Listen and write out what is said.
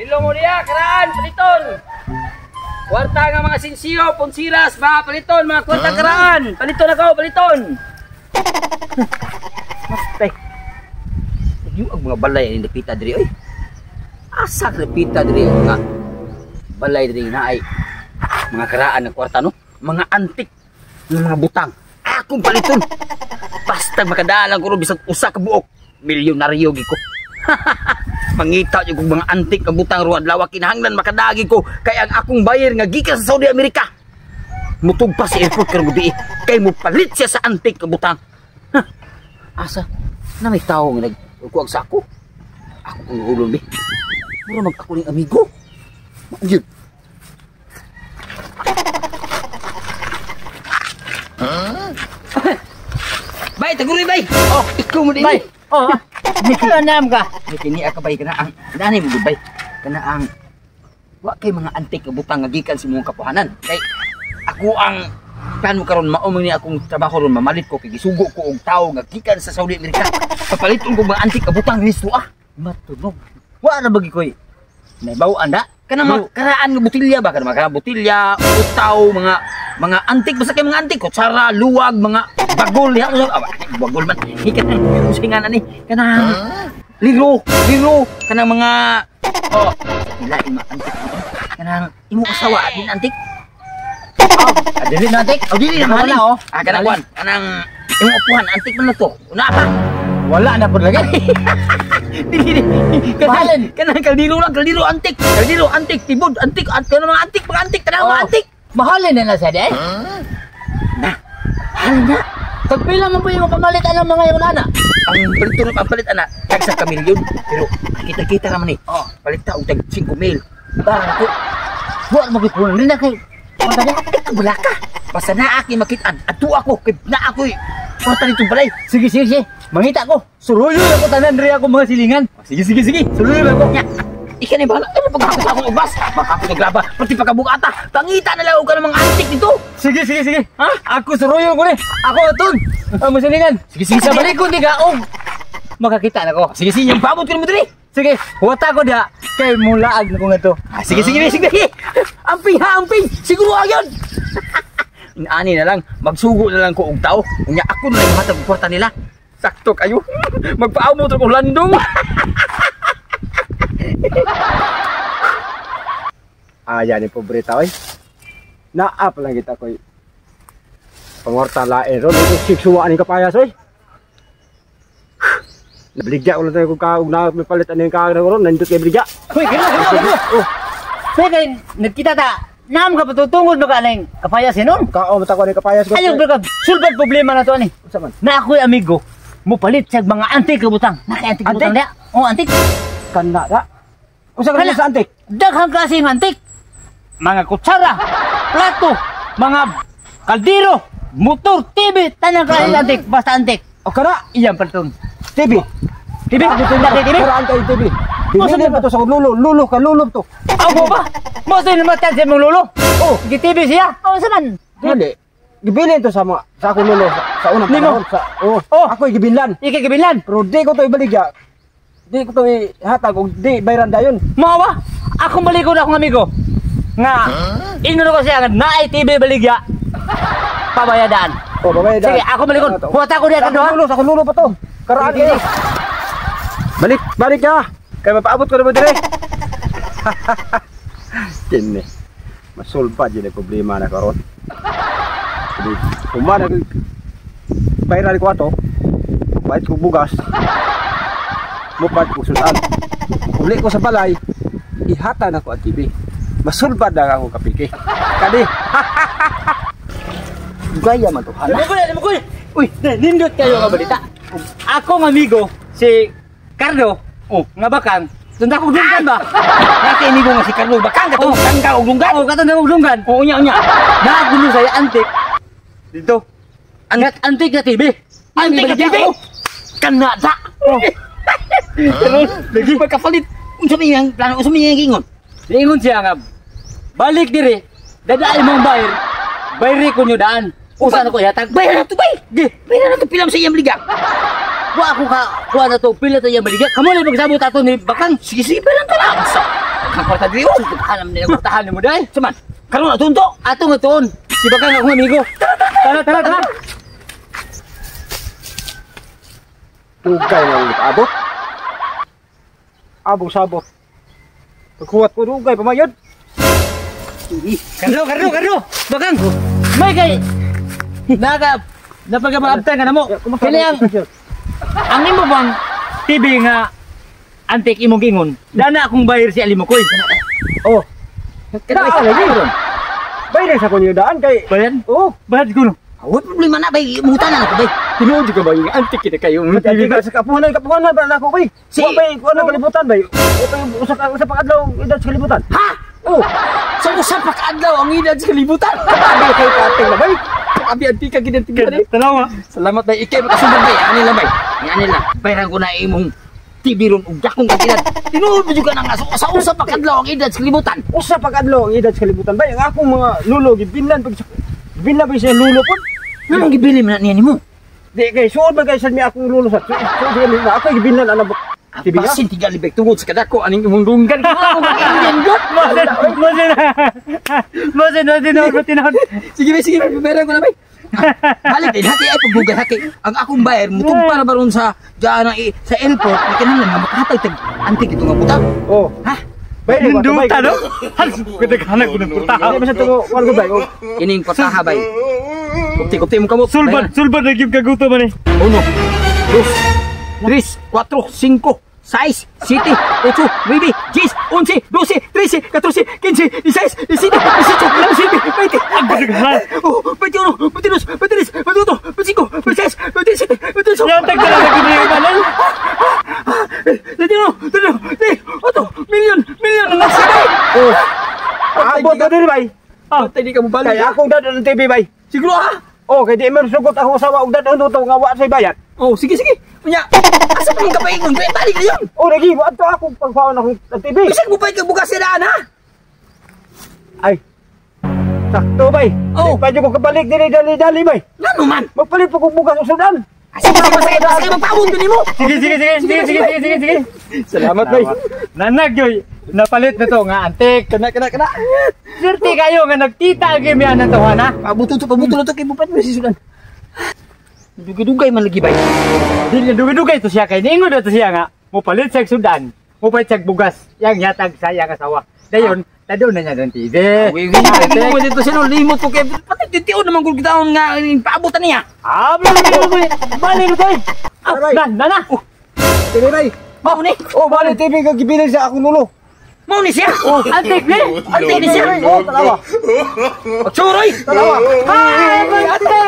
Dilo mo diya, karaan, paliton. Kwarta nga mga sinsiyo, punsiras, mga paliton, mga kwarta karaan. Paliton ako, paliton. Mastay. Yung mga balay ni napita diri oy. Asa napita diri nga balay diri na ay mga karaan ng kwarta no, mga antik, mga butang. Akong paliton. Basta makadalang ko bisag usa ka buok, milyonaryo gi ko. Mangita yung mga antik ka butang ruad lawa kinahanglan makadagi ko kay ang akong buyer nga gikan sa Saudi America. Mutug pa si airport karon gabi kay mo palit siya sa antik ka butang. Asa na may tao nga nagkuwag sa ako. Ako kung ulon bi. Mura mag ako ning amigo. Magyud. Bay, taguloy bay. Oh, ikaw mo din. Bay. Oh, Mikala nam ka. Kini ka bay kana ang dani mo bay. Kana ang wa kay mga antik nga butang nga gikan sa imong kapuhanan. Kay ako ang plan mo karon mao man ni akong trabaho ron mamalit ko kay gisugo ko og tawo nga gikan sa Saudi America. Papaliton ko mga antik nga butang listo matunog. Wa na bagi koy. Naibaw anda kana mga karaan nga botilya ba kana mga botilya, utaw, mga antik basta kay mga antik kutsara, luwag, mga bagol ya. Bagol man ikan ang usingan ani kana liro kana mga ila ima antik kana imo asawa din antik. Dili na antik. Dili na wala kana kuan kanang imo upuhan antik man na to. Una pa. Wala na pud lagi. Dili kanang kaldiro antik. Kaldiro antik tibod antik at kana mga antik tanang mga antik. Mahalin na sa day. Nah. Hanya pagpila man po yung pamalit ana mga yung ana. Ang perito ng papalit ana tag sa kamilyon pero kita naman ni. Palit ta og tag 5 mil. Ba ko. Wa mo gipon rin na kay. Wala na kabula ka. Basta na aki makitaan. Ato ako kay na ako. Porta nito balay. Sige. Mangita ko. Suruyo ako tanan diri ako mga silingan. Sige. Suruyo ako. Ika ni bahala. Ano pagkakita akong ubas? Baka ako naglaba. Pati pagkabukata. Pangita na lang ka ng mga antik dito. Sige. Ha? Ako suruyo ko ni. Ako atun. Ang masilingan. Sige. Sa balik ko ni gaong. Makakita na ko. Sige. Yung pabot ko na mo diri. Sige. Huwata ko dia. Kay mulaag na ko nga to. Sige. Amping. Siguro agad. Ani na lang. Magsugo na lang ko og tao. Unya ako na lang hatag kwarta nila. Sakto kayo. Magpaamot ako landong. Yan ni pobreta oy. Naap lang kita koy. Pangorta lain ron ito siksuwa ni kapayas oy. Nabligya ulo tayo ko kaog na may palit ano yung kaag na ron nandito kay bligya. Hoy, Sige, nagkita ta. Naam ka patutungod no kaning kapayas nun. Kao mata ko ni kapayas ko. Ayaw ka. Sulbad problema na to ani. Na ako'y amigo. Mo palit sa mga antik ka butang. Naka-antik butang dia. Antik. Kana da. Usa ka sa antik. Daghang klase ng antik. Mga kutsara, plato, mga kaldero, motor, TV, tanang klase ng antik, basta antik. O kana, iyan pa itong TV. TV? Dito na kay TV? Karaan kay TV. Bibili pa to sa lulo to. Ako ba? Basta yung namatyan siya mong lulo? Oh, TV siya? Oo, saman? Hindi. Gibilin to sa ako lulo sa unang panahon. Ako gibilan. Iki gibilan? Pero di ko to ibaligya. Di ko to ihatag o di bayran dayon. Mawa, akong balikod akong amigo. Nga, inuno ko siya na ay TV baligya. Pabayadaan. Pabayadaan. Sige, ako balikod. Huwata ko diya ka doon. Sa lulo pa to. Karaan kayo. Balik ka. Kaya mapaabot ko na mo dire. Kini. Masulpa dyan ang problema na karon. Kumana bayran ko ato. Bait ko bugas. Mupat ko sudan. Uli ko sa balay. Ihata na ko ang TV. Masulpad na ako kapiki. Kadi. Gaya man to. Limukoy. Uy, nindot kayo nga balita. Akong amigo si Carlo, nga bakang tunda ko dunggan ba? Naki amigo nga si Carlo bakang katong tangka og dunggan. Katong og dunggan. Unya. Nagulo saya antik. Dito. Antik na TV. Antik na TV. Kana da. Lagi pagkapalit. Unsa man yang plano unsa man yang gingon? Lingon siya nga balik diri. Dadaay mong bayar. Bayri ko nyo daan. Usa na ko yatag. Bayar na to bay. Bayar na to pilam sa iyang liga. Wa ako ka kuha na to pila to iyang liga. Kamo na magsabot ato ni bakang. Sige bayar na to lang. Kang kwarta diri oh. Alam nila kwartahan mo dai. Saman. Karon na tunto. Ato nga tuon. Si bakang akong amigo. Tara. Dugay na ulit abot. Abot sabot. Pagkuwat ko dugay pamayod. Karlo. Bakang. May kay. Napagabagabtan ka na mo. Kailangan. Ang imo bang TV nga antik imong gingon. Dana akong bayar si Alimokoy. Oh, Kada lagi ron. Bayar sa kunyo daan kay. Bayan? Oh, Bayad ko no. Awat problema na bay. Mutan na ako bay. Tinuod ka ba yung antik kita kayo? TV ka sa kapuhanan ba na ako bay. Si- Wa bay ko ano kalibutan bay. Ito yung usa pa kadlaw edad sa kalibutan. Ha? Oh, Sa usa pa ka adlaw ang edad sa kalibutan. abi kay kating na bay. Abi anti ka gidantigan eh. Tanawa. Salamat bay. Ikay makasundot bay. Ani lang bay. Ani lang. Bayaran ko na imong TV ron ug dakong edad. Tinuod mo juga na nga sa usa pa ka adlaw ang edad sa kalibutan. Usa pa kadlaw ang edad sa kalibutan bay. Ang akong mga lulo gibinlan pag binlan ba siya lulo pod. Nang gibili man niya nimo. Di kay suod ba kay sa mi akong lulo sa. So na ako gibinlan ana TV nga. Basin tiga libek tungod sa kadako aning imong dunggan. Ako mag-Indian god. Masin. Sige bay. Bayaran ko na bay. Balik din hati ay pagbugal hati. Ang akong bayar mutugpa na baron sa diyan sa airport ni kanang makahatag tag antik ito nga butang. Oh, Ha? bay ko Hinduta no? Halos kadaghanan ko ng purtahan. Hindi ba sa tugo wal ko bay. Oh, Ining kwartaha bay. Kupti mo kamot. Sulbad na yung kaguto man eh. 1, 2, 3, 4, 5, 6, 7, 8, 9, 10, 11, 12, 13, 14, 15, 16, 17, 18, 19, 20. Ang kadaghanan. Oh, 21, 22, 23, 24, 25, 26, 27, 28. Yung tagdala ko na yung manan. Million ang nagsibay. oh. Abot na diri bay. Patay di ka mo balik. Kay akong dadon ng TV bay. Siguro ha? Oh, kay di man sugot ako sa og dadon to nga wa say bayad. Oh, sige. Unya, asa pa yung kapaingon? Balik na yun. Oh, lagi wa ato ako pagpaon ako ng TV. Bisan mo pa yung bukas na daan ha? Ay. Sakto bay. Oh. Di pa ko kabalik diri dali bay. Ano man? Magpalit pa kog bugas usudan. Sige, magpawon ko ni mo. Sige. Salamat bay. Nanag yoy. Napalit na to nga antik. Kana. Swerte kayo nga nagtita ang game yan ng tuhan ha. Pabuto to kay bupat mo si Sudan. Dugay man lagi bay. Dili dugay to siya kay ningo na to siya nga. Mupalit sa sudan. Mupalit sa bugas. Yang yatag sa iyang asawa. Dayon, tado na niya ng TV. Mo dito sino limot ko kay pati titiod naman kung kita nga paabutan niya. Bali na tayo. Na. TV bay. Mao ni. Oh, bali TV ka gibilin sa akong nulo. Mao ni siya. Antik ni. Ante ni siya. Oh, talawa. Churoy. Talawa. Ay, ate.